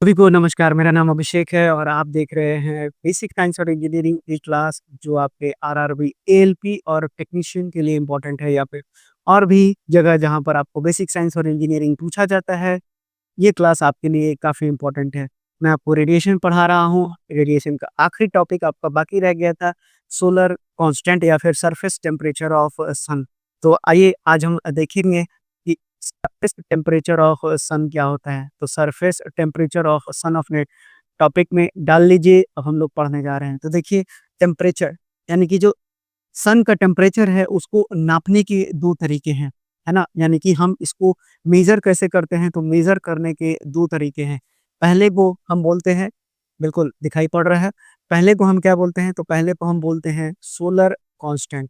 सभी को नमस्कार, मेरा नाम अभिषेक है और आप देख रहे हैं बेसिक साइंस और इंजीनियरिंग की क्लास जो आपके आरआरबी, एएलपी और टेक्नीशियन के लिए इम्पोर्टेंट है या फिर और भी जगह जहाँ पर आपको बेसिक साइंस और इंजीनियरिंग पूछा जाता है, ये क्लास आपके लिए काफ़ी इम्पोर्टेंट है। मैं आपको रेडिएशन पढ़ा रहा हूँ, रेडिएशन का आखिरी टॉपिक आपका बाकी रह गया था सोलर कांस्टेंट या फिर सरफेस टेम्परेचर ऑफ सन। तो आइए आज हम देखेंगे कि सरफेस टेम्परेचर ऑफ सन क्या होता है। तो सरफेस टेम्परेचर ऑफ सन अपने टॉपिक में डाल लीजिए, अब हम लोग पढ़ने जा रहे हैं। तो देखिए टेम्परेचर यानी कि जो सन का टेम्परेचर है उसको नापने के 2 तरीके हैं, है ना? यानी कि हम इसको मेज़र कैसे करते हैं, तो मेज़र करने के 2 तरीके हैं। पहले को हम बोलते हैं, बिल्कुल दिखाई पड़ रहा है, पहले को हम क्या बोलते हैं, तो पहले को हम बोलते हैं सोलर कांस्टेंट।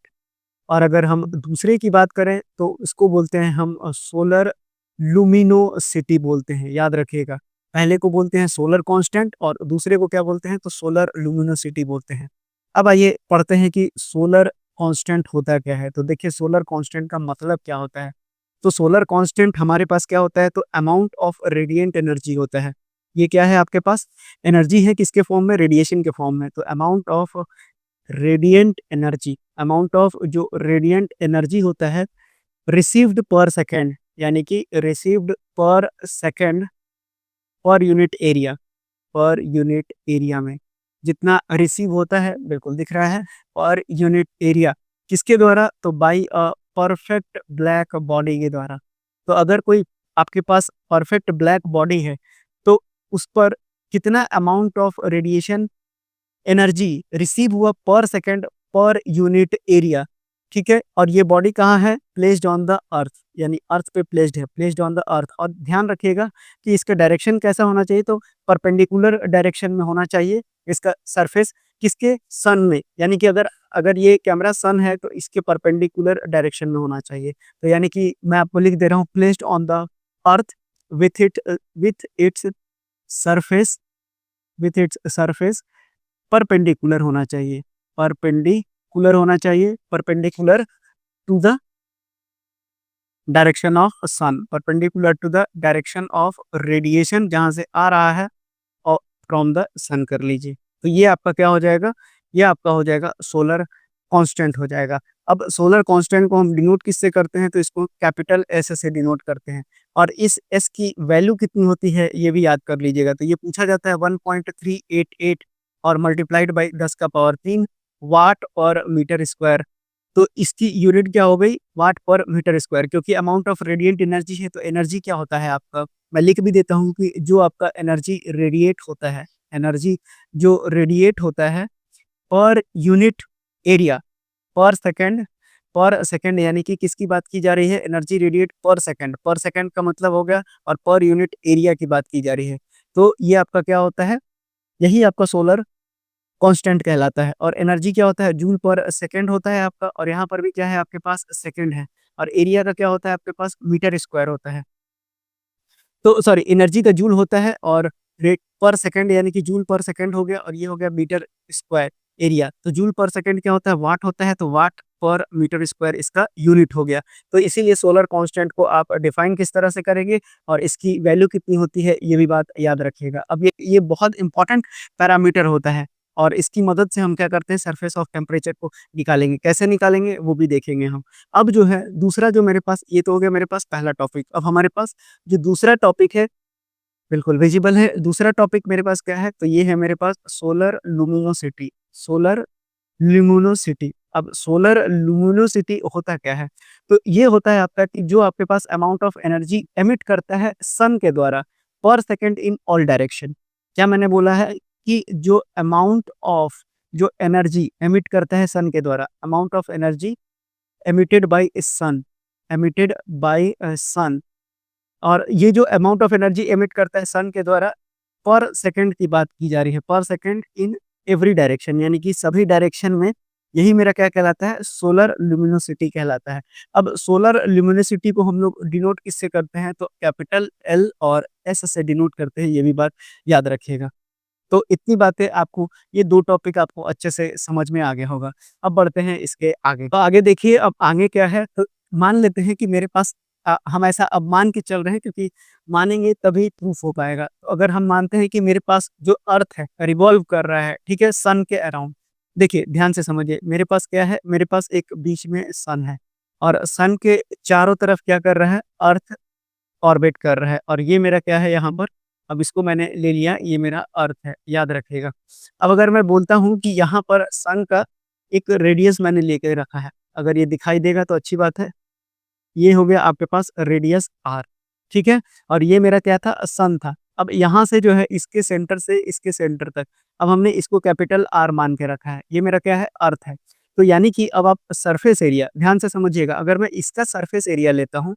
और अगर हम दूसरे की बात करें तो इसको बोलते हैं हम सोलर लुमिनोसिटी बोलते हैं, याद रखिएगा। पहले को बोलते हैं सोलर कांस्टेंट और दूसरे को क्या बोलते हैं, तो सोलर लुमिनोसिटी बोलते हैं। अब आइए पढ़ते हैं कि सोलर कांस्टेंट होता क्या है। तो देखिए सोलर कांस्टेंट का मतलब क्या होता है। तो सोलर कांस्टेंट हमारे पास क्या होता है, तो अमाउंट ऑफ रेडिएंट एनर्जी होता है। ये क्या है आपके पास, एनर्जी है किसके फॉर्म में, रेडिएशन के फॉर्म में। तो amount of radiant energy, amount of जो रेडिएंट एनर्जी होता है रिसीव्ड पर सेकेंड, यानी कि रिसीव्ड पर सेकेंड पर यूनिट एरिया, पर यूनिट एरिया में जितना रिसीव होता है, बिल्कुल दिख रहा है, पर यूनिट एरिया किसके द्वारा, तो by a perfect black body के द्वारा। तो अगर कोई आपके पास परफेक्ट ब्लैक बॉडी है तो उस पर कितना amount of radiation energy receive हुआ पर सेकंड पर यूनिट एरिया, ठीक है। और ये बॉडी कहाँ है, प्लेस्ड ऑन द अर्थ, यानी अर्थ पे प्लेस्ड है, प्लेस्ड ऑन द अर्थ। और ध्यान रखिएगा कि इसका डायरेक्शन कैसा होना चाहिए, तो परपेंडिकुलर डायरेक्शन में होना चाहिए इसका सरफेस, किसके, सन में। यानी कि अगर अगर ये कैमरा सन है तो इसके परपेंडिकुलर डायरेक्शन में होना चाहिए। तो यानी कि मैं आपको लिख दे रहा हूँ, placed on the earth with its surface, with its surface perpendicular होना चाहिए, परपेंडिकुलर होना चाहिए, perpendicular to the direction of sun, perpendicular to the direction of radiation जहां से आ रहा है और फ्रॉम द सन कर लीजिए। तो ये आपका क्या हो जाएगा, ये आपका हो जाएगा सोलर कांस्टेंट हो जाएगा। अब सोलर कांस्टेंट को हम डिनोट किससे करते हैं, तो इसको कैपिटल एस से डिनोट करते हैं। और इस एस की वैल्यू कितनी होती है ये भी याद कर लीजिएगा। तो ये पूछा जाता है 1.388 और मल्टीप्लाइड बाई 10 का पावर 3 वाट और मीटर स्क्वायर। तो इसकी यूनिट क्या हो गई, वाट पर मीटर स्क्वायर, क्योंकि अमाउंट ऑफ रेडिएंट एनर्जी है। तो एनर्जी क्या होता है आपका, मैं लिख भी देता हूँ कि जो आपका एनर्जी रेडिएट होता है, एनर्जी जो रेडिएट होता है पर यूनिट एरिया, पर सेकंड यानी कि किसकी बात की जा रही है, एनर्जी रेडिएट पर सेकंड का मतलब हो गया, और पर यूनिट एरिया की बात की जा रही है। तो ये आपका क्या होता है, यही आपका सोलर कांस्टेंट कहलाता है। और एनर्जी क्या होता है, जूल पर सेकंड होता है आपका, और यहाँ पर भी क्या है आपके पास, सेकंड है। और एरिया का क्या होता है आपके पास, मीटर स्क्वायर होता है। तो सॉरी, एनर्जी का जूल होता है और रेट पर सेकंड, यानी कि जूल पर सेकंड हो गया, और ये हो गया मीटर स्क्वायर एरिया। तो जूल पर सेकंड क्या होता है, वाट होता है, तो वाट पर मीटर स्क्वायर इसका यूनिट हो गया। तो इसीलिए सोलर कांस्टेंट को आप डिफाइन किस तरह से करेंगे और इसकी वैल्यू कितनी होती है, ये भी बात याद रखिएगा। अब ये बहुत इंपॉर्टेंट पैरामीटर होता है और इसकी मदद से हम क्या करते हैं, सरफेस ऑफ टेम्परेचर को निकालेंगे। कैसे निकालेंगे वो भी देखेंगे हम। अब जो है दूसरा जो मेरे पास, ये तो हो गया मेरे पास पहला टॉपिक। अब हमारे पास जो दूसरा टॉपिक है, बिल्कुल विजिबल है, दूसरा टॉपिक मेरे पास क्या है, तो ये है मेरे पास सोलर लुमिनोसिटी, सोलर लुमिनोसिटी। अब सोलर लुमिनोसिटी होता क्या है, तो ये होता है आपका कि जो आपके पास अमाउंट ऑफ एनर्जी एमिट करता है सन के द्वारा पर सेकंड इन ऑल डायरेक्शन। क्या मैंने बोला है कि जो अमाउंट ऑफ जो एनर्जी एमिट करता है सन के द्वारा, amount of energy emitted by sun, emitted by sun, और ये जो अमाउंट ऑफ एनर्जी एमिट करता है सन के द्वारा पर सेकंड की बात की जा रही है, पर सेकंड इन एवरी डायरेक्शन, यानी कि सभी डायरेक्शन में। यही मेरा क्या कहलाता है, सोलर लुमिनोसिटी कहलाता है। अब सोलर लुमिनोसिटी को हम लोग डिनोट किससे करते हैं, तो कैपिटल एल और एस से डिनोट करते हैं, ये भी बात याद रखिएगा। तो इतनी बातें आपको, ये 2 टॉपिक आपको अच्छे से समझ में आ गया होगा। अब बढ़ते हैं इसके आगे। तो आगे देखिए, अब आगे क्या है, तो मान लेते हैं कि मेरे पास हम ऐसा अब मान के चल रहे हैं क्योंकि मानेंगे तभी प्रूफ हो पाएगा। तो अगर हम मानते हैं कि मेरे पास जो अर्थ है रिवॉल्व कर रहा है, ठीक है, सन के अराउंड। देखिए ध्यान से समझिए, मेरे पास क्या है, मेरे पास एक बीच में सन है और सन के चारों तरफ क्या कर रहा है, अर्थ ऑर्बिट कर रहा है और ये मेरा क्या है यहाँ पर, अब इसको मैंने ले लिया, ये मेरा अर्थ है, याद रखिएगा। अब अगर मैं बोलता हूँ कि यहाँ पर सन का एक रेडियस मैंने लेके रखा है, अगर ये दिखाई देगा तो अच्छी बात है। ये हो गया आपके पास रेडियस आर, ठीक है? और ये मेरा क्या था, सन था। अब यहाँ से जो है इसके सेंटर से इसके सेंटर तक, अब हमने इसको कैपिटल आर मान के रखा है, ये मेरा क्या है, अर्थ है। तो यानी कि अब आप सरफेस एरिया ध्यान से समझिएगा, अगर मैं इसका सरफेस एरिया लेता हूँ,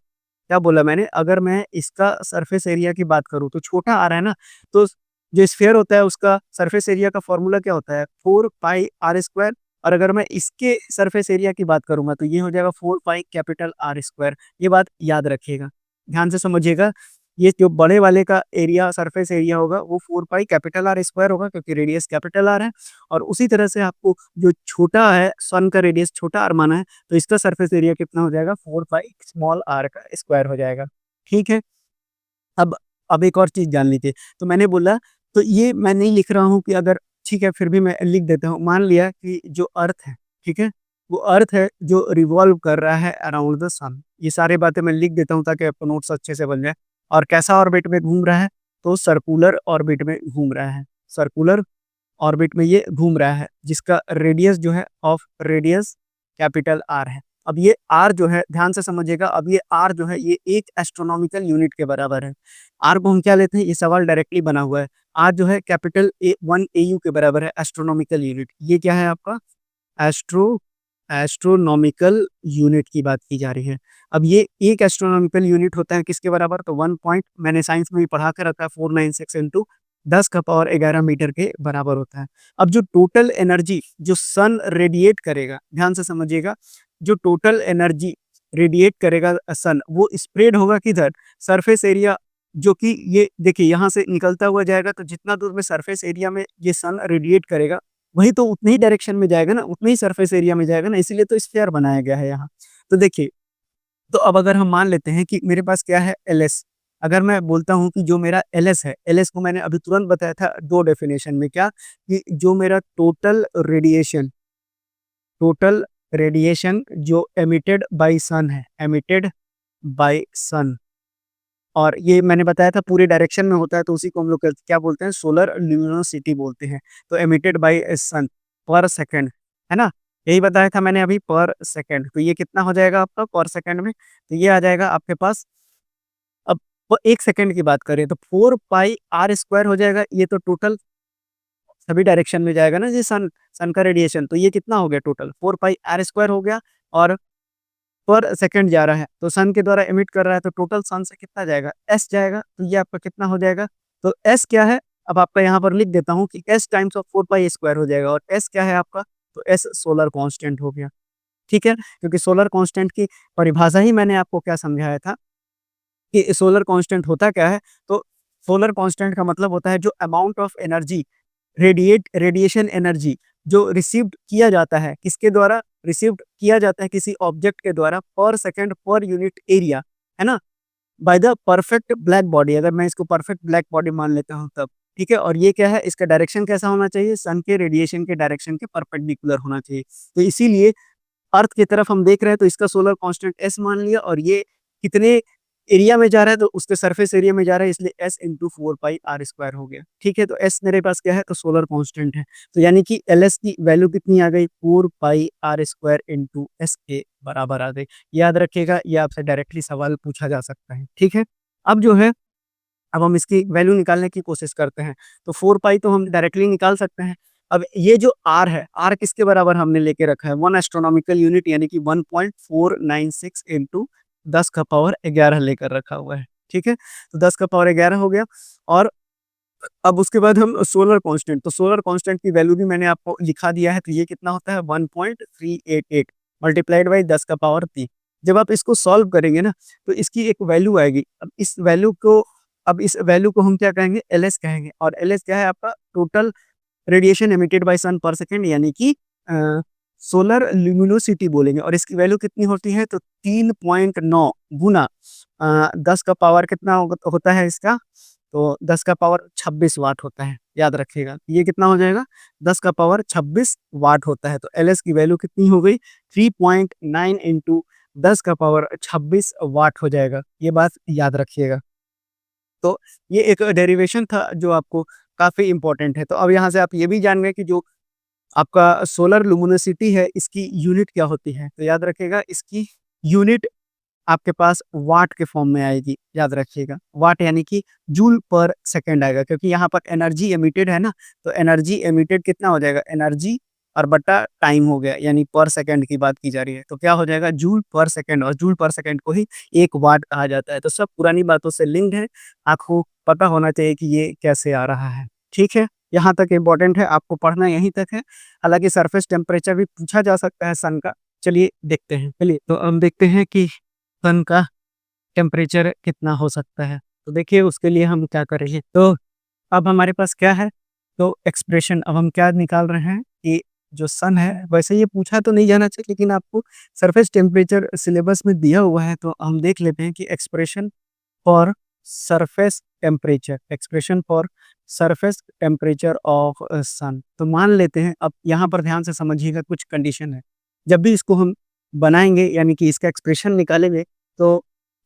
क्या बोला मैंने, अगर मैं इसका सरफेस एरिया की बात करूँ तो छोटा आ रहा है ना, तो जो स्फीयर होता है उसका सरफेस एरिया का फॉर्मूला क्या होता है, 4 पाई आर स्क्वायर। और अगर मैं इसके सरफेस एरिया की बात करूंगा तो ये हो जाएगा 4 पाई कैपिटल आर स्क्वायर। ये बात याद रखिएगा, ध्यान से समझिएगा। ये जो बड़े वाले का एरिया सरफेस एरिया होगा वो 4 पाई कैपिटल आर स्क्वायर होगा क्योंकि रेडियस कैपिटल आर है। और उसी तरह से आपको जो छोटा है, सन का रेडियस छोटा आर माना है, तो इसका सरफेस एरिया कितना हो जाएगा, 4 पाई स्मॉल आर का स्क्वायर हो जाएगा। ठीक है। अब अब एक और चीज़ जान लीजिए, तो मैंने बोला, तो ये मैं नहीं लिख रहा हूँ कि अगर, ठीक है, फिर भी मैं लिख देता हूँ। मान लिया कि जो अर्थ है, ठीक है, वो अर्थ है जो रिवॉल्व कर रहा है अराउंड द सन। ये सारी बातें मैं लिख देता हूँ ताकि आपको नोट्स अच्छे से बन जाए। और कैसा ऑर्बिट में घूम रहा है, तो सर्कुलर ऑर्बिट में घूम रहा है। सर्कुलर ऑर्बिट में ये घूम रहा है जिसका रेडियस जो है ऑफ रेडियस कैपिटल आर है। अब ये आर जो है ध्यान से समझिएगा, अब ये आर जो है ये एक एस्ट्रोनॉमिकल यूनिट के बराबर है। आर को हम क्या लेते हैं, ये सवाल डायरेक्टली बना हुआ है। आर जो है कैपिटल ए 1 एयू के बराबर है, एस्ट्रोनॉमिकल यूनिट। ये क्या है आपका, एस्ट्रो एस्ट्रोनॉमिकल यूनिट की बात की जा रही है। अब ये एक एस्ट्रोनॉमिकल यूनिट होता है किसके बराबर, तो 1 पॉइंट, मैंने साइंस में भी पढ़ा कर रखा है, 496 इंटू 10 का पावर 11 मीटर के बराबर होता है। अब जो टोटल एनर्जी जो सन रेडिएट करेगा, ध्यान से समझिएगा, जो टोटल एनर्जी रेडिएट करेगा सन, वो स्प्रेड होगा किधर, सरफेस एरिया, जो कि ये देखिए यहाँ से निकलता हुआ जाएगा, तो जितना दूर में सरफेस एरिया में ये सन रेडिएट करेगा वही तो उतने ही डायरेक्शन में जाएगा ना, उतने ही सरफेस एरिया में जाएगा ना, इसीलिए तो स्फीयर बनाया गया है यहाँ। तो देखिए, तो अब अगर हम मान लेते हैं कि मेरे पास क्या है, एलएस। अगर मैं बोलता हूँ कि जो मेरा एलएस है, एलएस को मैंने अभी तुरंत बताया था दो डेफिनेशन में, क्या कि जो मेरा टोटल रेडिएशन जो एमिटेड बाय सन है, एमिटेड बाय सन, और ये मैंने बताया था पूरे डायरेक्शन में होता है, तो उसी को हम लोग क्या बोलते हैं, सोलर ल्यूमिनोसिटी बोलते हैं। तो एमिटेड बाय सन पर सेकंड, है ना, यही बताया था मैंने अभी, पर सेकंड। तो ये कितना हो जाएगा आपका पर सेकंड में, तो ये आ जाएगा आपके पास। अब वो एक सेकंड की बात करें तो 4 पाई आर स्क्वायर हो जाएगा, ये तो टोटल सभी डायरेक्शन में जाएगा ना, ये सन सन का रेडिएशन, तो ये कितना हो गया, टोटल 4 पाई आर स्क्वायर हो गया। और पर सेकंड जा रहा है तो सन के द्वारा एमिट कर रहा है, तो टोटल सन से कितना जाएगा, एस जाएगा, तो ये आपका कितना हो जाएगा, तो एस क्या है, अब आपका यहाँ पर लिख देता हूँ कि S times of 4 pi square हो जाएगा। और एस क्या है आपका, तो एस सोलर कांस्टेंट हो गया। ठीक है, क्योंकि सोलर कांस्टेंट की परिभाषा ही मैंने आपको क्या समझाया था कि सोलर कांस्टेंट होता क्या है, तो सोलर कांस्टेंट का मतलब होता है जो amount of energy, radiation energy जो रिसीव्ड किया जाता है, किसके द्वारा रिसीव्ड किया जाता है, किसी ऑब्जेक्ट के द्वारा, पर सेकंड पर यूनिट एरिया, है ना, by the perfect black body. अगर मैं इसको परफेक्ट ब्लैक बॉडी मान लेता हूँ तब, ठीक है। और ये क्या है, इसका डायरेक्शन कैसा होना चाहिए, सन के रेडिएशन के डायरेक्शन के परपेंडिकुलर होना चाहिए। तो इसीलिए अर्थ की तरफ हम देख रहे हैं तो इसका सोलर कांस्टेंट एस मान लिया, और ये कितने एरिया में जा रहा है, तो उसके सरफेस एरिया में जा रहा है, इसलिए S into 4 pi r square हो गया। ठीक है, तो एस मेरे पास क्या है, तो सोलर कांस्टेंट है। तो यानी कि एल एस की वैल्यू कितनी आ गई, 4 pi r square into S के बराबर आ गई। याद रखिएगा, ये आपसे डायरेक्टली सवाल पूछा जा सकता है। ठीक है, अब जो है, अब हम इसकी वैल्यू निकालने की कोशिश करते हैं। तो 4 पाई तो हम डायरेक्टली निकाल सकते हैं। अब ये जो आर है, आर किसके बराबर हमने लेके रखा है, 1 एस्ट्रोनॉमिकल यूनिट, यानी कि 1.496 इंटू 10 का पावर 11 लेकर रखा हुआ है। ठीक है, तो 10 का पावर 11 हो गया। और अब उसके बाद हम सोलर कांस्टेंट, तो सोलर कांस्टेंट की वैल्यू भी मैंने आपको लिखा दिया है, तो ये कितना होता है, 1.388 मल्टीप्लाइड बाई 10 का पावर 3। जब आप इसको सॉल्व करेंगे ना, तो इसकी एक वैल्यू आएगी। अब इस वैल्यू को हम क्या कहेंगे, एल एस कहेंगे। और एल एस क्या है आपका, टोटल रेडिएशन एमिटेड बाय सन पर सेकंड, यानी कि सोलर ल्यूमिनोसिटी बोलेंगे और इसकी वैल्यू कितनी होती है तो 3.9 गुना 10 का पावर कितना होता है इसका, तो 10 का पावर 26 वाट होता है, याद रखिएगा। ये कितना हो जाएगा 10 का पावर 26 वाट होता है। तो एलएस की वैल्यू कितनी हो गई 3.9 इंटू 10 का पावर 26 वाट हो जाएगा। ये बात याद रखिएगा। तो ये एक डेरिवेशन था जो आपको काफ़ी इम्पोर्टेंट है। तो अब यहाँ से आप ये भी जान गए कि जो आपका सोलर लुमिनोसिटी है इसकी यूनिट क्या होती है। तो याद रखिएगा इसकी यूनिट आपके पास वाट के फॉर्म में आएगी, याद रखिएगा। वाट यानी कि जूल पर सेकंड आएगा, क्योंकि यहाँ पर एनर्जी एमिटेड है ना, तो एनर्जी एमिटेड कितना हो जाएगा, एनर्जी और बटा टाइम हो गया, यानी पर सेकंड की बात की जा रही है। तो क्या हो जाएगा जूल पर सेकंड, और जूल पर सेकंड को ही 1 वाट कहा जाता है। तो सब पुरानी बातों से लिंक्ड है, आपको पता होना चाहिए कि ये कैसे आ रहा है। ठीक है, यहाँ तक इम्पोर्टेंट है, आपको पढ़ना यहीं तक है। हालाँकि सरफेस टेम्परेचर भी पूछा जा सकता है सन का। चलिए देखते हैं। चलिए तो हम देखते हैं कि सन का टेम्परेचर कितना हो सकता है। तो देखिए उसके लिए हम क्या करेंगे, तो अब हमारे पास क्या है, तो एक्सप्रेशन अब हम क्या निकाल रहे हैं कि जो सन है, वैसे ये पूछा तो नहीं जाना चाहिए, लेकिन आपको सरफेस टेम्परेचर सिलेबस में दिया हुआ है, तो हम देख लेते हैं कि expression for surface temperature, expression for surface temperature of sun. तो मान लेते हैं, अब यहाँ पर ध्यान से समझिएगा, कुछ कंडीशन है। जब भी इसको हम बनाएंगे यानी कि इसका एक्सप्रेशन निकालेंगे, तो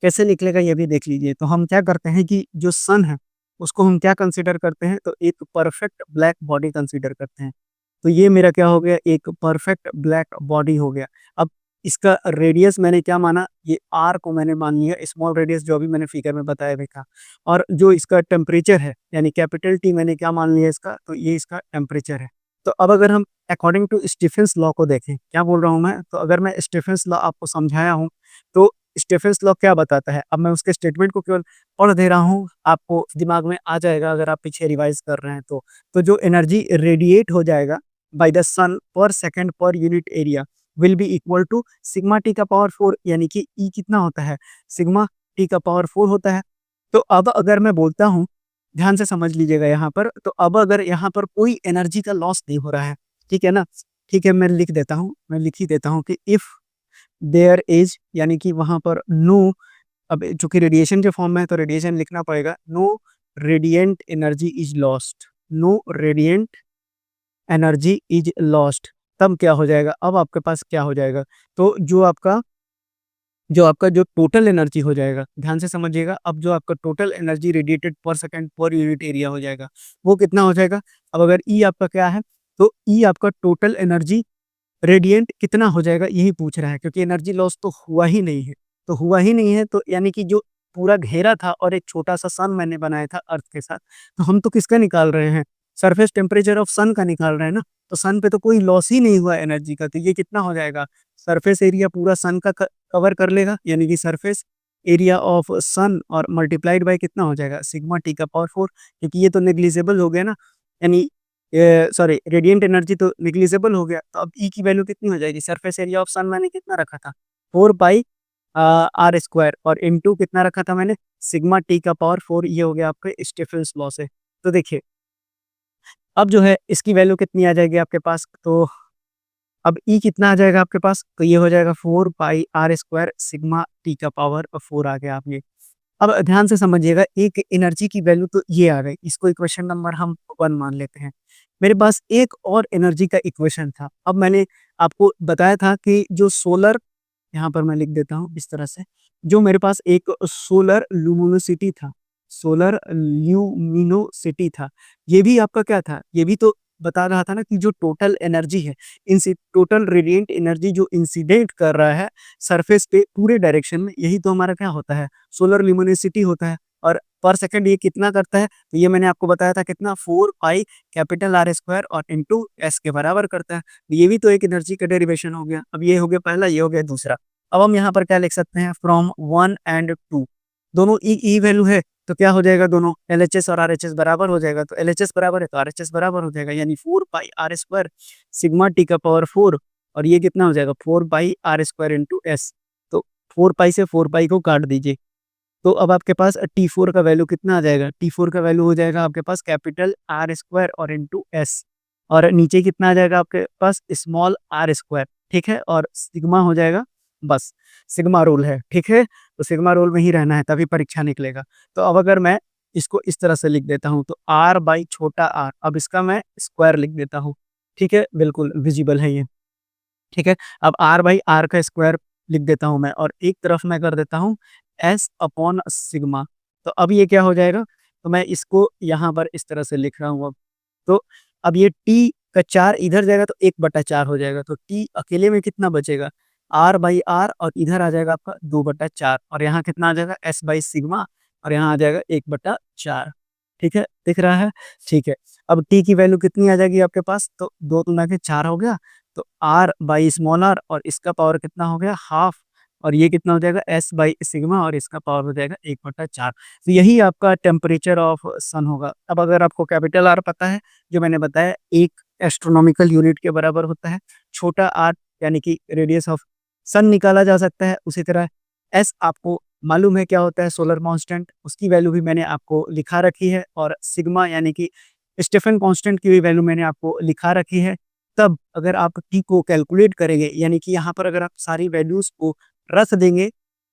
कैसे निकलेगा ये भी देख लीजिए। तो हम क्या करते हैं कि जो सन है उसको हम क्या कंसीडर करते हैं, तो एक परफेक्ट ब्लैक बॉडी कंसीडर करते हैं। तो ये मेरा क्या हो गया, एक परफेक्ट ब्लैक बॉडी हो गया। अब इसका रेडियस मैंने क्या माना, ये आर को मैंने मान लिया, स्मॉल रेडियस जो अभी मैंने फिगर में बताया देखा। और जो इसका टेम्परेचर है यानी कैपिटल टी मैंने क्या मान लिया इसका, तो ये इसका टेम्परेचर है। तो अब अगर हम अकॉर्डिंग टू स्टीफेंस लॉ को देखें, क्या बोल रहा हूँ मैं, तो अगर मैं स्टीफेंस लॉ आपको समझाया हूँ, तो स्टीफेंस लॉ क्या बताता है, अब मैं उसके स्टेटमेंट को केवल पढ़ दे रहा हूँ, आपको दिमाग में आ जाएगा अगर आप पीछे रिवाइज कर रहे हैं तो जो एनर्जी रेडिएट हो जाएगा बाय द सन पर सेकंड पर unit area will be equal to sigma T का पावर 4, यानी कि ई कितना होता है, सिग्मा टी का पावर 4 होता है। तो अब अगर मैं बोलता हूँ, ध्यान से समझ लीजिएगा यहाँ पर, तो अब अगर यहाँ पर कोई एनर्जी का लॉस नहीं हो रहा है, ठीक है ना, ठीक है, मैं लिख देता हूँ, मैं लिख ही देता हूँ कि इफ देयर इज, यानी कि वहां पर नो, अब चूंकि रेडिएशन के फॉर्म में है तो रेडिएशन लिखना पड़ेगा, no radiant energy is lost, no radiant energy is lost, तब क्या हो जाएगा, अब आपके पास क्या हो जाएगा, तो जो आपका जो टोटल एनर्जी हो जाएगा, ध्यान से समझिएगा, अब जो आपका टोटल एनर्जी रेडिएटेड पर सेकंड पर यूनिट एरिया हो जाएगा, वो कितना हो जाएगा। अब अगर ई आपका क्या है, तो ई आपका टोटल एनर्जी रेडिएंट कितना हो जाएगा यही पूछ रहा है, क्योंकि एनर्जी लॉस तो हुआ ही नहीं है, तो हुआ ही नहीं है, तो यानी कि जो पूरा घेरा था और एक छोटा सा सन मैंने बनाया था अर्थ के साथ, तो हम तो किसका निकाल रहे हैं, सरफेस टेम्परेचर ऑफ सन का निकाल रहे हैं ना, तो सन पे तो कोई लॉस ही नहीं हुआ एनर्जी का, तो ये कितना हो जाएगा, सरफेस एरिया पूरा सन का कवर कर लेगा, यानी कि सरफेस एरिया ऑफ सन और मल्टीप्लाइड बाय कितना हो जाएगा, सिग्मा टी का पावर 4, क्योंकि ये तो नेग्लिजिबल हो गया ना, यानी सॉरी रेडिएंट एनर्जी तो नेग्लिजिबल हो गया। तो अब ई की वैल्यू कितनी हो जाएगी, सरफेस एरिया ऑफ सन मैंने कितना रखा था 4 पाई आर स्क्वायर, और इनटू कितना रखा था मैंने, सिग्मा टी का पावर 4, ये हो गया आपके स्टीफेंस लॉ से। तो देखिए अब जो है इसकी वैल्यू कितनी आ जाएगी आपके पास, तो अब ई कितना आ जाएगा आपके पास, तो ये हो जाएगा 4 pi r square sigma T का पावर 4 आ गया आप ये। अब ध्यान से समझिएगा, एक एनर्जी की वैल्यू तो ये आ गई, इसको इक्वेशन नंबर हम 1 मान लेते हैं। मेरे पास एक और एनर्जी का इक्वेशन था, अब मैंने आपको बताया था कि जो सोलर, यहाँ पर मैं लिख देता हूँ इस तरह से, जो मेरे पास एक सोलर लुमिनोसिटी था, सोलर ल्यूमिनोसिटी था, ये भी आपका क्या था, ये भी तो बता रहा था ना कि जो टोटल एनर्जी है, टोटल रेडिएंट एनर्जी जो इंसिडेंट कर रहा है सरफेस पे पूरे डायरेक्शन में, यही तो हमारा क्या होता है, सोलर ल्यूमिनोसिटी होता है। और पर सेकंड ये कितना करता है, तो ये मैंने आपको बताया था कितना, 4 पाई कैपिटल आर स्क्वायर और इंटू एस के बराबर करता है। ये भी तो एक एनर्जी का डेरिवेशन हो गया। अब ये हो गया पहला, ये हो गया दूसरा। अब हम यहाँ पर क्या लिख सकते हैं, फ्रॉम 1 एंड 2, दोनों ई वैल्यू है, तो क्या हो जाएगा, दोनों एलएचएस और आरएचएस बराबर हो जाएगा, तो एलएचएस बराबर है तो आरएचएस बराबर हो जाएगा, यानी 4 pi r square sigma T का पावर 4, और ये कितना हो जाएगा 4 pi r square into S. तो 4 पाई से 4 पाई को काट दीजिए, तो अब आपके पास T4 का वैल्यू कितना आ जाएगा, T4 का वैल्यू हो जाएगा आपके पास कैपिटल आर स्क्वायर और इंटू एस, और नीचे कितना आ जाएगा आपके पास स्मॉल आर स्क्वायर, ठीक है, और सिग्मा हो जाएगा, बस सिग्मा रूल है, ठीक है, तो सिग्मा रूल में ही रहना है तभी परीक्षा निकलेगा। तो अब अगर मैं इसको इस तरह से लिख देता हूँ तो आर बाई छोटा आर, अब इसका मैं स्क्वायर लिख देता हूँ, ठीक है, बिल्कुल विजिबल है ये, ठीक है। अब आर बाई आर का स्क्वायर लिख देता हूँ मैं, और एक तरफ मैं कर देता हूँ एस अपॉन सिग्मा। तो अब ये क्या हो जाएगा, तो मैं इसको यहाँ पर इस तरह से लिख रहा हूँ अब। तो अब ये टी का 4 इधर जाएगा तो 1/4 हो जाएगा, तो टी अकेले में कितना बचेगा, आर बाई आर, और इधर आ जाएगा आपका 2/4, और यहाँ कितना आ जाएगा एस बाई सिग्मा, और यहाँ आ जाएगा 1/4, ठीक है, दिख रहा है, ठीक है। अब टी की वैल्यू कितनी आ जाएगी आपके पास, तो 2 गुना के 4 हो गया, तो आर बाई स्मॉल आर, और इसका पावर कितना हो गया हाफ, और ये कितना हो जाएगा एस बाई सिग्मा, और इसका पावर हो जाएगा 1/4। तो यही आपका टेम्परेचर ऑफ सन होगा। अब अगर आपको कैपिटल आर पता है, जो मैंने बताया 1 एस्ट्रोनॉमिकल यूनिट के बराबर होता है, छोटा आर यानी कि रेडियस ऑफ सन निकाला जा सकता है, उसी तरह एस आपको मालूम है क्या होता है, सोलर कांस्टेंट, उसकी वैल्यू भी मैंने आपको लिखा रखी है, और सिग्मा यानी कि स्टीफन कांस्टेंट की भी वैल्यू मैंने आपको लिखा रखी है। तब अगर आप टी को कैलकुलेट करेंगे, यानी कि यहाँ पर अगर आप सारी वैल्यूज को रख देंगे,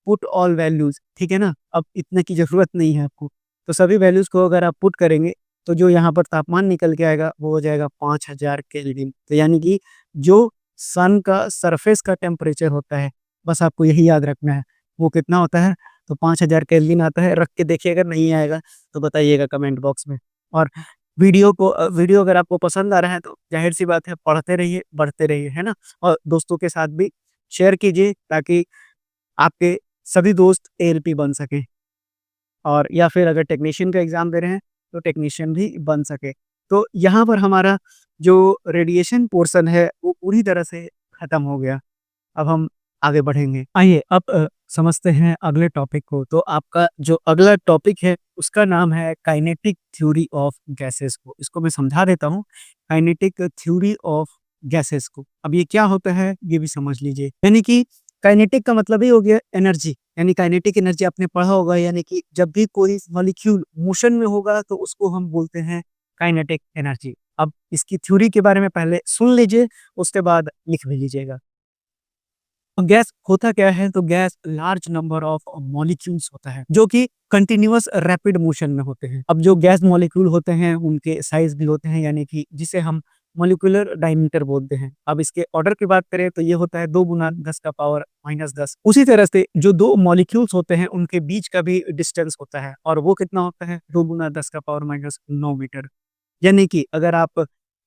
पुट ऑल वैल्यूज, ठीक है ना, अब इतने की जरूरत नहीं है आपको, तो सभी वैल्यूज को अगर आप पुट करेंगे तो जो यहाँ पर तापमान निकल के आएगा वो हो जाएगा 5000 केल्विन। तो यानी कि जो सन का सरफेस का टेम्परेचर होता है, बस आपको यही याद रखना है, वो कितना होता है, तो 5000 केल्विन आता है। रख के देखिए, अगर नहीं आएगा तो बताइएगा कमेंट बॉक्स में। और वीडियो अगर आपको पसंद आ रहा है तो जाहिर सी बात है, पढ़ते रहिए, बढ़ते रहिए, है ना, और दोस्तों के साथ भी शेयर कीजिए ताकि आपके सभी दोस्त एएलपी बन सके, और या फिर अगर टेक्नीशियन का एग्जाम दे रहे हैं तो टेक्नीशियन भी बन सके। तो यहाँ पर हमारा जो रेडिएशन पोर्शन है वो पूरी तरह से खत्म हो गया। अब हम आगे बढ़ेंगे। आइए अब समझते हैं अगले टॉपिक को। तो आपका जो अगला टॉपिक है उसका नाम है काइनेटिक थ्योरी ऑफ गैसेस को। इसको मैं समझा देता हूँ, काइनेटिक थ्योरी ऑफ गैसेस को। अब ये क्या होता है ये भी समझ लीजिए। यानी कि काइनेटिक का मतलब ही हो गया एनर्जी, यानी काइनेटिक एनर्जी आपने पढ़ा होगा, यानी कि जब भी कोई मॉलिक्यूल मोशन में होगा तो उसको हम बोलते हैं काइनेटिक एनर्जी। अब इसकी थ्योरी के बारे में पहले सुन लीजिए, उसके बाद लिख भी लीजिएगा। गैस होता क्या है, तो gas large number of molecules होता है जो कि कंटिन्यूअस रैपिड मोशन में होते हैं। अब जो गैस मॉलिक्यूल होते हैं उनके साइज भी होते हैं, यानी कि जिसे हम मॉलिक्यूलर डायमीटर बोलते हैं। अब इसके ऑर्डर की बात करें तो ये होता है 2 गुना 10 का पावर -10। उसी तरह से जो दो मॉलिक्यूल्स होते हैं उनके बीच का भी डिस्टेंस होता है, और वो कितना होता है, 2 गुना 10 का पावर -9 मीटर। यानी कि अगर आप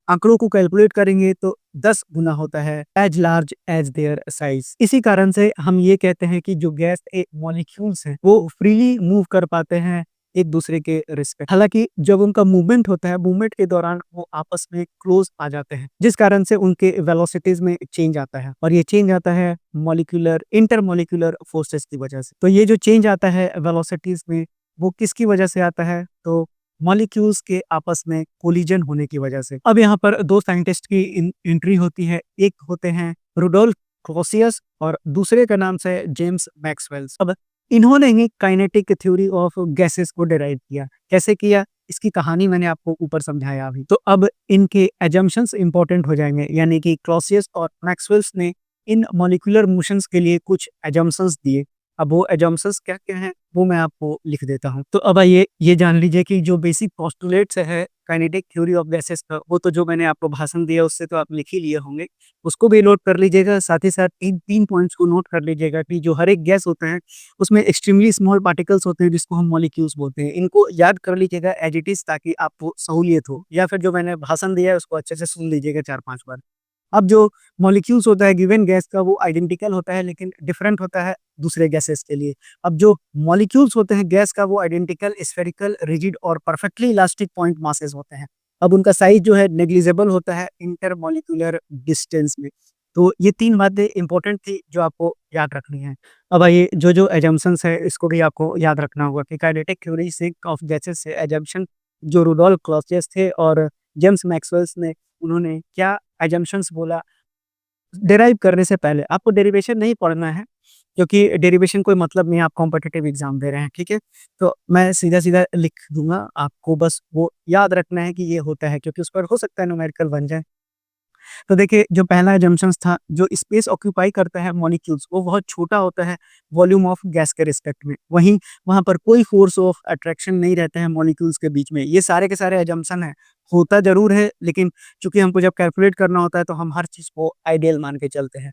आंकड़ों को कैलकुलेट करेंगे तो 10 गुना होता है as large as their size. इसी कारण से हम ये कहते हैं कि जो गैस ए मॉलिक्यूल्स हैं वो फ्रीली मूव कर पाते हैं एक दूसरे के रिस्पेक्ट। हालांकि जब उनका मूवमेंट होता है, मूवमेंट के दौरान वो आपस में क्लोज आ जाते हैं, जिस कारण से उनके वेलोसिटीज में चेंज आता है, और ये चेंज आता है मॉलिक्यूलर इंटरमॉलिक्यूलर फोर्सेस की वजह से। तो ये जो चेंज आता है वेलोसिटीज में, वो किसकी वजह से आता है, तो मॉलिक्यूल्स के आपस में कोलिजन होने की वजह से। अब यहाँ पर दो साइंटिस्ट की एंट्री होती है, एक होते हैं रुडोल्फ क्लॉसियस और दूसरे का नाम से जेम्स मैक्सवेल। अब इन्होंने ही काइनेटिक थ्योरी ऑफ गैसेस को डिराइव किया। कैसे किया, इसकी कहानी मैंने आपको ऊपर समझाया अभी। तो अब इनके एजम्पशंस इंपॉर्टेंट हो जाएंगे, यानी कि क्लॉसियस और मैक्सवेल्स ने इन मॉलिक्यूलर मोशंस के लिए कुछ एजम्पशंस दिए। अब वो एजम्पशंस क्या क्या हैं वो मैं आपको लिख देता हूँ। तो अब आइए ये जान लीजिए कि जो बेसिक पोस्टुलेट्स है काइनेटिक थ्योरी ऑफ गैसेस का, वो तो जो मैंने आपको भाषण दिया उससे तो आप लिख ही लिए होंगे, उसको भी नोट कर लीजिएगा। साथ ही साथ इन 3 पॉइंट्स को नोट कर लीजिएगा कि जो हर एक गैस होता है उसमें एक्सट्रीमली स्मॉल पार्टिकल्स होते हैं जिसको हम मॉलिक्यूल्स बोलते हैं। इनको याद कर लीजिएगा एज इट इज, ताकि आपको सहूलियत हो, या फिर जो मैंने भाषण दिया है उसको अच्छे से सुन लीजिएगा 4-5 बार। अब जो मॉलिक्यूल्स होता है गिवन गैस का, वो आइडेंटिकल होता है लेकिन डिफरेंट होता है दूसरे गैसेस के लिए। अब जो मॉलिक्यूल्स होते हैं गैस का, वो आइडेंटिकल, स्फेरिकल, रिजिड और परफेक्टली इलास्टिक पॉइंट मासेस होते हैं। अब उनका साइज जो है नेग्लिजिबल होता है इंटरमॉलिक्यूलर डिस्टेंस में। तो ये 3 बातें इंपॉर्टेंट थी जो आपको याद रखनी है। अब आइए जो जो एजम्पशंस है इसको भी आपको याद रखना होगा कि काइनेटिक थ्योरी से ऑफ गैसेस से एजम्पशन जो रुडोल्फ क्लॉसियस थे और जेम्स मैक्सवेल्स ने, उन्होंने क्या एजम्पशंस बोला। डेराइव करने से पहले आपको डेरिवेशन नहीं पढ़ना है, क्योंकि डेरिवेशन कोई मतलब नहीं है, आप कॉम्पिटिटिव एग्ज़ाम दे रहे हैं, ठीक है? तो मैं सीधा-सीधा लिख दूँगा, आपको बस वो याद रखना है कि ये होता है, क्योंकि उस पर हो सकता है न्यूमेरिकल बन जाए। तो देखिए, जो पहला असम्पशन्स था, जो स्पेस ऑक्यूपाई करता है मॉलिक्यूल्स, वो बहुत छोटा होता है वॉल्यूम ऑफ गैस के रिस्पेक्ट में। वहीं वहाँ पर कोई फ़ोर्स ऑफ अट्रैक्शन नहीं रहता है मॉलिक्यूल्स के बीच में। ये सारे के सारे असम्पशन हैं। होता ज़रूर है, लेकिन चूँकि हमको जब कैलकुलेट करना होता है, तो हम हर चीज़ को आइडियल मान के चलते हैं।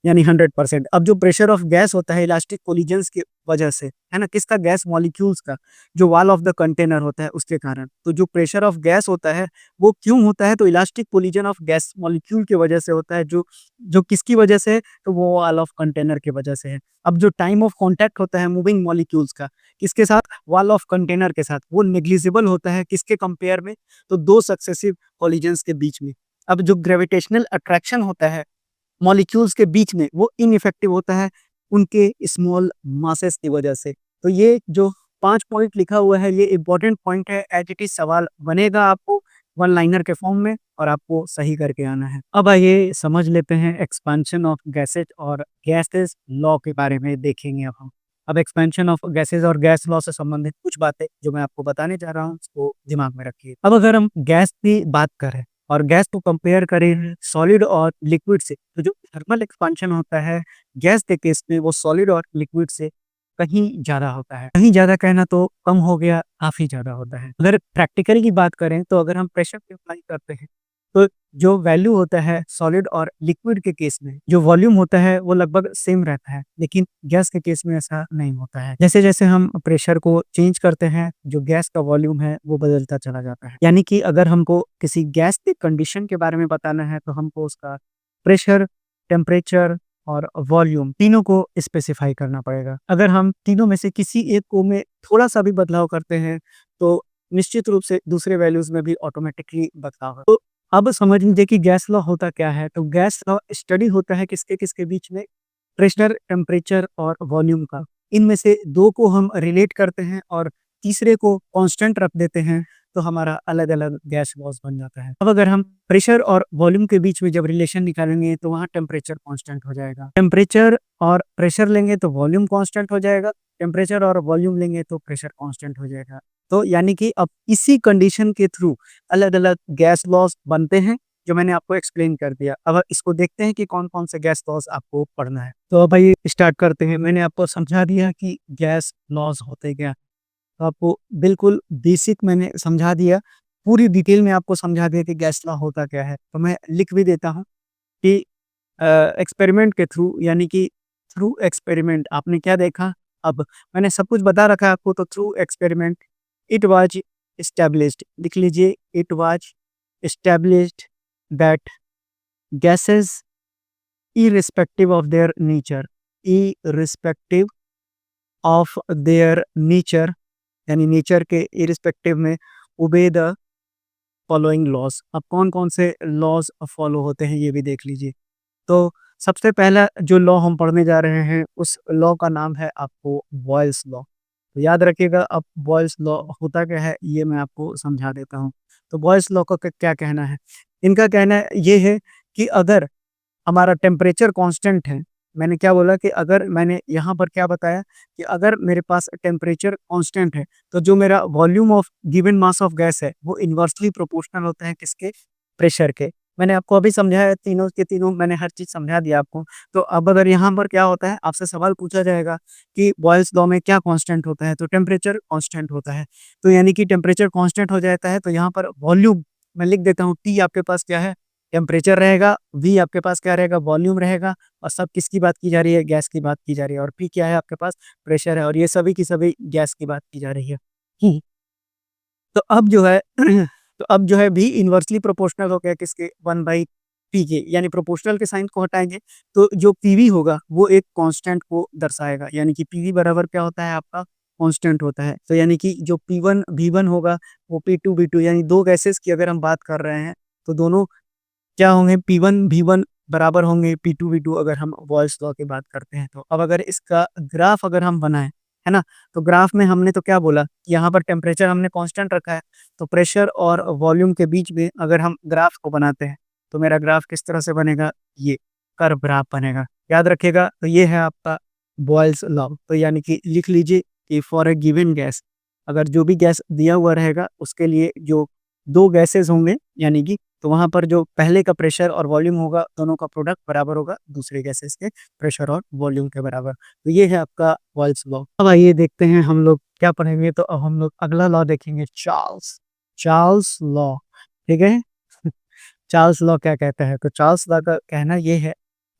यानी 100%। अब जो प्रेशर ऑफ गैस होता है इलास्टिक कोलिजन्स की वजह से, है ना? किसका? गैस मॉलिक्यूल्स का, जो वॉल ऑफ द कंटेनर होता है उसके कारण। तो जो प्रेशर ऑफ गैस होता है, वो क्यों होता है? तो elastic collision of gas molecule की वजह से होता है, जो जो किसकी वजह से है? तो वो वॉल ऑफ कंटेनर की वजह से है। अब जो टाइम ऑफ कॉन्टैक्ट होता है मूविंग मॉलिक्यूल्स का, किसके साथ? वॉल ऑफ कंटेनर के साथ। वो नेग्लिजिबल होता है, किसके कंपेयर में? तो 2 सक्सेसिव कोलिजन्स के बीच में। अब जो ग्रेविटेशनल अट्रैक्शन होता है मॉलिक्यूल्स के बीच में, वो इनइफेक्टिव होता है उनके स्मॉल मासेस की वजह से। तो ये जो 5 पॉइंट लिखा हुआ है, ये इम्पोर्टेंट पॉइंट है। एज़ इट इज़ सवाल बनेगा आपको वन लाइनर के फॉर्म में, और आपको सही करके आना है। अब आइए समझ लेते हैं एक्सपेंशन ऑफ गैसेज़ और गैसेज़ लॉ के बारे में देखेंगे अब हम। अब एक्सपेंशन ऑफ गैसेज़ और गैस लॉ से संबंधित कुछ बातें जो मैं आपको बताने जा रहा हूँ, उसको दिमाग में रखिए। अब अगर हम गैस की बात करें और गैस को कंपेयर करें सॉलिड और लिक्विड से, तो जो थर्मल एक्सपेंशन होता है गैस के केस में, वो सॉलिड और लिक्विड से कहीं ज़्यादा होता है। कहीं ज़्यादा कहना तो कम हो गया, काफ़ी ज़्यादा होता है। अगर प्रैक्टिकल की बात करें, तो अगर हम प्रेशर पे अप्लाई करते हैं, तो जो वैल्यू होता है सॉलिड और लिक्विड के केस में, जो वॉल्यूम होता है वो लगभग सेम रहता है, लेकिन गैस के केस में ऐसा नहीं होता है। जैसे-जैसे हम प्रेशर को चेंज करते हैं, जो गैस का वॉल्यूम है वो बदलता चला जाता है। यानी कि अगर हमको किसी गैस की कंडीशन के बारे में बताना है, तो हमको उसका प्रेशर, टेम्परेचर और वॉल्यूम तीनों को स्पेसिफाई करना पड़ेगा। अगर हम तीनों में से किसी एक को में थोड़ा-सा भी बदलाव करते हैं, तो निश्चित रूप से दूसरे वैल्यूज़ में भी ऑटोमैटिकली बदलाव है। तो अब समझ लीजिए कि गैस लॉ होता क्या है? तो गैस लॉ स्टडी होता है किसके-किसके बीच में? प्रेशर, टेम्परेचर और वॉल्यूम का। इनमें से 2 को हम रिलेट करते हैं और तीसरे को कांस्टेंट रख देते हैं, तो हमारा अलग-अलग गैस लॉज़ बन जाता है। अब अगर हम प्रेशर और वॉल्यूम के बीच में जब रिलेशन निकालेंगे, तो वहाँ टेम्परेचर कांस्टेंट हो जाएगा। टेम्परेचर और प्रेशर लेंगे तो वॉल्यूम कांस्टेंट हो जाएगा, टेम्परेचर और वॉल्यूम लेंगे तो प्रेशर कांस्टेंट हो जाएगा। तो यानी कि अब इसी कंडीशन के थ्रू अलग-अलग गैस लॉज़ बनते हैं, जो मैंने आपको एक्सप्लेन कर दिया। अब इसको देखते हैं कि कौन-कौन से गैस लॉज़ आपको पढ़ना है। तो अब आइए स्टार्ट करते हैं। मैंने आपको समझा दिया कि गैस लॉज़ होते क्या हैं। तो आपको बिल्कुल बेसिक मैंने समझा दिया, पूरी डिटेल में आपको समझा दिया कि गैस लॉ होता क्या है। तो मैं लिख भी देता हूँ कि एक्सपेरिमेंट के थ्रू, यानी कि थ्रू एक्सपेरिमेंट आपने क्या देखा? अब मैंने सब कुछ बता रखा है आपको, तो through experiment it was established, लिख लीजिए, it was established that gases irrespective of their nature, irrespective of their nature, यानी नेचर के इरिस्पेक्टिव में, ओबे द फॉलोइंग लॉज। अब कौन कौन से लॉज फॉलो होते हैं ये भी देख लीजिए। तो सबसे पहला जो लॉ हम पढ़ने जा रहे हैं, उस लॉ का नाम है आपको बॉयल्स लॉ। तो याद रखिएगा, अब बॉयल्स लॉ होता क्या है ये मैं आपको समझा देता हूँ। तो बॉयल्स लॉ का क्या कहना है? इनका कहना ये है कि अगर हमारा टेम्परेचर कांस्टेंट है। मैंने क्या बोला कि अगर मैंने यहाँ पर क्या बताया कि अगर मेरे पास टेम्परेचर कांस्टेंट है, तो जो मेरा volume of given mass of gas है, वो इन्वर्सली प्रोपोर्शनल होता है किसके? प्रेशर के। मैंने आपको अभी समझाया, तीनों के तीनों मैंने हर चीज़ समझा दिया आपको। तो अब अगर यहाँ पर क्या होता है, आपसे सवाल पूछा जाएगा कि बॉयल्स लॉ में क्या कांस्टेंट होता है? तो टेम्परेचर कांस्टेंट होता है। तो यानी कि टेम्परेचर कांस्टेंट हो जाता है, तो यहाँ पर वॉल्यूम मैं लिख देता हूँ, T आपके पास क्या है? टेम्परेचर रहेगा, वी आपके पास क्या रहेगा? वॉल्यूम रहेगा, और सब किसकी बात की जा रही है? गैस की बात की जा रही है, और पी क्या है आपके पास? प्रेशर है, और ये सभी की सभी गैस की बात की जा रही है। हुँ। तो अब जो है तो अब जो है वी इन्वर्सली प्रोपोर्शनल हो गया किसके? 1/पी के, यानी प्रोपोर्शनल के साइन को हटाएँगे, तो जो पीवी होगा वो एक कांस्टेंट को दर्शाएगा, यानी कि पीवी बराबर क्या होता है आपका? कांस्टेंट होता है। तो यानी कि जो P1 V1 होगा, वो P2 V2, यानी 2 गैसेस की अगर हम बात कर रहे हैं, तो दोनों क्या होंगे? P1 V1 बराबर होंगे P2 V2, अगर हम बॉयल्स लॉ की बात करते हैं तो। अब अगर इसका ग्राफ अगर हम बनाएँ, है ना? तो ग्राफ में हमने तो क्या बोला कि यहाँ पर टेम्परेचर हमने कांस्टेंट रखा है, तो प्रेशर और वॉल्यूम के बीच में अगर हम ग्राफ को बनाते हैं, तो मेरा ग्राफ किस तरह से बनेगा? ये कर्व ग्राफ बनेगा। याद रखिएगा, तो ये है आपका बॉयल्स लॉ। तो यानी कि लिख लीजिए कि फॉर अ गिवन गैस, अगर जो भी गैस दिया हुआ रहेगा उसके लिए जो 2 गैसेज़ होंगे, यानी कि तो वहाँ पर जो पहले का प्रेशर और वॉल्यूम होगा, दोनों का प्रोडक्ट बराबर होगा दूसरे गैसेज़ के प्रेशर और वॉल्यूम के बराबर। तो ये है आपका बॉयल्स लॉ। अब आइए देखते हैं हम लोग क्या पढ़ेंगे, तो अब हम लोग अगला लॉ देखेंगे, चार्ल्स चार्ल्स लॉ, ठीक है? चार्ल्स लॉ क्या कहता है? तो चार्ल्स लॉ का कहना ये है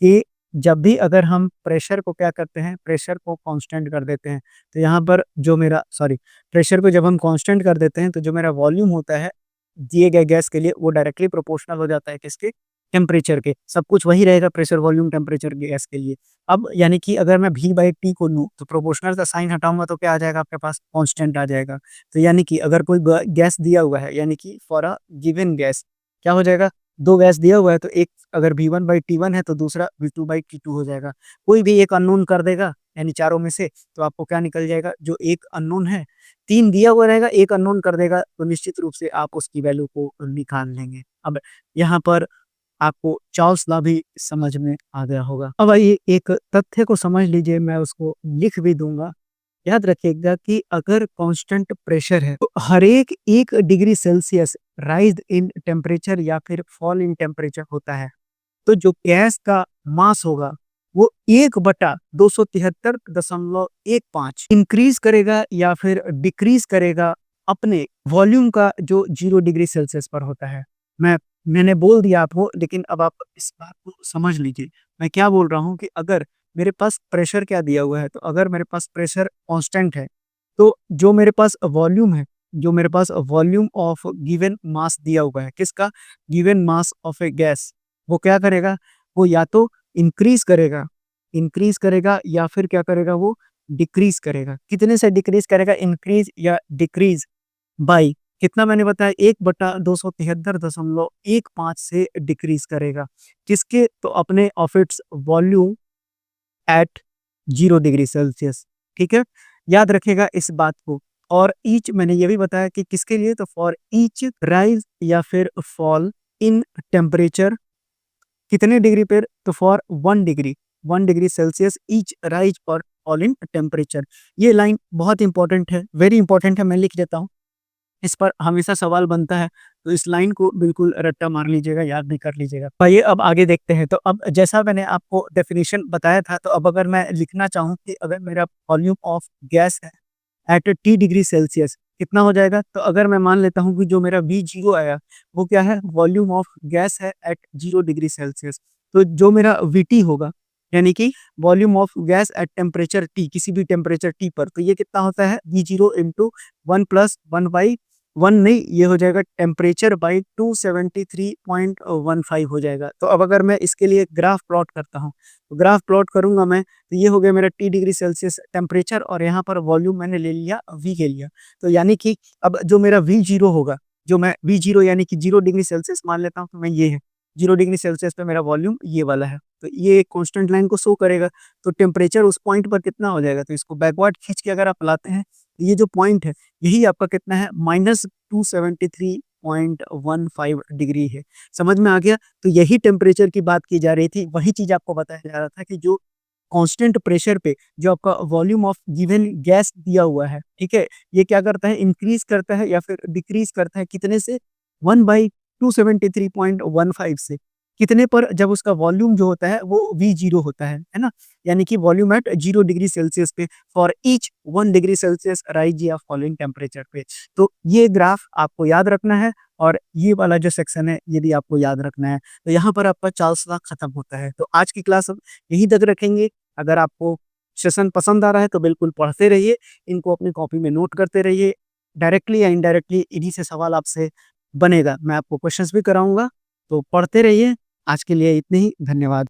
कि जब भी अगर हम प्रेशर को क्या करते हैं, प्रेशर को कांस्टेंट कर देते हैं, तो यहाँ पर जो मेरा सॉरी प्रेशर को जब हम कांस्टेंट कर देते हैं, तो जो मेरा वॉल्यूम होता है दिए गए गैस के लिए, वो डायरेक्टली प्रोपोर्शनल हो जाता है किसके? टेम्परेचर के। सब कुछ वही रहेगा, प्रेशर, वॉल्यूम, टेम्परेचर गैस के लिए। अब यानी कि अगर मैं V/T को लूँ, तो प्रोपोर्शनल का साइन हटाऊँगा तो क्या आ जाएगा आपके पास? कांस्टेंट आ जाएगा। तो यानी कि अगर कोई गैस दिया हुआ है, यानी कि फॉर अ गिवन गैस, क्या हो जाएगा? 2 गैस दिया हुआ है, तो एक अगर V1/T1 है तो दूसरा V2/T2 हो जाएगा। कोई भी एक अननोन कर देगा, यानी चारों में से, तो आपको क्या निकल जाएगा? जो एक अननोन है, 3 दिया हुआ रहेगा, एक अननोन कर देगा, तो निश्चित रूप से आप उसकी वैल्यू को निकाल लेंगे। अब यहाँ पर आपको चार्ल्स लॉ भी समझ में आ गया होगा। अब आइए एक तथ्य को समझ लीजिए, मैं उसको लिख भी दूँगा। याद रखिएगा कि अगर कांस्टेंट प्रेशर है, तो हर एक 1 degree Celsius rise in temperature या फिर फॉल इन टेम्परेचर होता है, तो जो गैस का मास होगा वो 1/273.15 इंक्रीज करेगा या फिर डिक्रीज करेगा अपने वॉल्यूम का, जो 0 डिग्री सेल्सियस पर होता है। मैंने बोल दिया आपको, लेकिन अब आप इस बात को समझ लीजिए। मैं क्या बोल रहा हूँ कि अगर मेरे पास प्रेशर क्या दिया हुआ है, तो अगर मेरे पास प्रेशर कांस्टेंट है, तो जो मेरे पास वॉल्यूम है, जो मेरे पास वॉल्यूम ऑफ गिवन मास दिया हुआ है, किसका? Given mass of A gas, वो क्या करेगा? वो या तो इंक्रीज़ करेगा या फिर क्या करेगा? वो डिक्रीज़ करेगा। कितने से डिक्रीज़ करेगा? इंक्रीज़ या डिक्रीज़ बाय कितना मैंने बताया? 1/273.15 से डिक्रीज़ करेगा। किसके? तो अपने of its volume at 0 degree Celsius, ठीक है? याद रखिएगा इस बात को। और ईच मैंने ये भी बताया कि किसके लिए? तो फॉर ईच राइज़ या फिर फॉल इन टेम्परेचर, कितने डिग्री पर? तो for 1 degree Celsius each rise और फॉल इन टेम्परेचर। ये लाइन बहुत इंपॉर्टेंट है, वेरी इंपॉर्टेंट है, मैं लिख देता हूँ। इस पर हमेशा सवाल बनता है, तो इस लाइन को बिल्कुल रट्टा मार लीजिएगा, याद भी कर लीजिएगा। आइए अब आगे देखते हैं। तो अब जैसा मैंने आपको डेफिनेशन बताया था, तो अब अगर मैं लिखना चाहूँ कि अगर मेरा वॉल्यूम ऑफ गैस है एट टी डिग्री सेल्सियस, कितना हो जाएगा? तो अगर मैं मान लेता हूँ कि जो मेरा V0 आया, वो क्या है? वॉल्यूम ऑफ गैस है एट 0 डिग्री सेल्सियस। तो जो मेरा VT होगा, यानी कि volume of gas at temperature T, किसी भी टेम्परेचर T पर, तो ये कितना होता है? V0 इंटू 1 प्लस 1/1 नहीं, ये हो जाएगा टेम्परेचर बाई 273.15 हो जाएगा। तो अब अगर मैं इसके लिए ग्राफ प्लॉट करता हूँ, तो ग्राफ प्लॉट करूंगा मैं, तो ये हो गया मेरा T डिग्री सेल्सियस टेम्परेचर, और यहाँ पर वॉल्यूम मैंने ले लिया V के लिया। तो यानी कि अब जो मेरा V0 होगा, जो मैं V0 यानी कि 0 डिग्री सेल्सियस मान लेता हूँ, तो मैं ये है 0 डिग्री सेल्सियस पे मेरा वॉल्यूम ये वाला है। तो ये कांस्टेंट लाइन को शो करेगा। तो टेम्परेचर उस पॉइंट पर कितना हो जाएगा? तो इसको बैकवर्ड खींच के अगर आप लाते हैं, तो ये जो पॉइंट है, यही आपका कितना है? -273.15 डिग्री है। समझ में आ गया? तो यही टेम्परेचर की बात की जा रही थी, वही चीज़ आपको बताया जा रहा था कि जो कांस्टेंट प्रेशर पे जो आपका वॉल्यूम ऑफ गिवन गैस दिया हुआ है, ठीक है? ये क्या करता है? इंक्रीज़ करता है या फिर डिक्रीज़ करता है, कितने से? 1/273.15 से। कितने पर? जब उसका वॉल्यूम जो होता है वो V0 होता है ना? यानी कि वॉल्यूम एट 0 डिग्री सेल्सियस पे for each 1 degree Celsius rise या फॉलिंग टेम्परेचर पे। तो ये ग्राफ आपको याद रखना है, और ये वाला जो सेक्शन है ये भी आपको याद रखना है। तो यहाँ पर आपका चार्ल्स लॉ खत्म होता है। तो आज की क्लास हम यहीं तक रखेंगे। अगर आपको सेशन पसंद आ रहा है तो बिल्कुल पढ़ते रहिए, इनको अपनी कॉपी में नोट करते रहिए। डायरेक्टली या इनडायरेक्टली इन्हीं से सवाल आपसे बनेगा। मैं आपको क्वेश्चंस भी कराऊँगा, तो पढ़ते रहिए। आज के लिए इतने ही, धन्यवाद।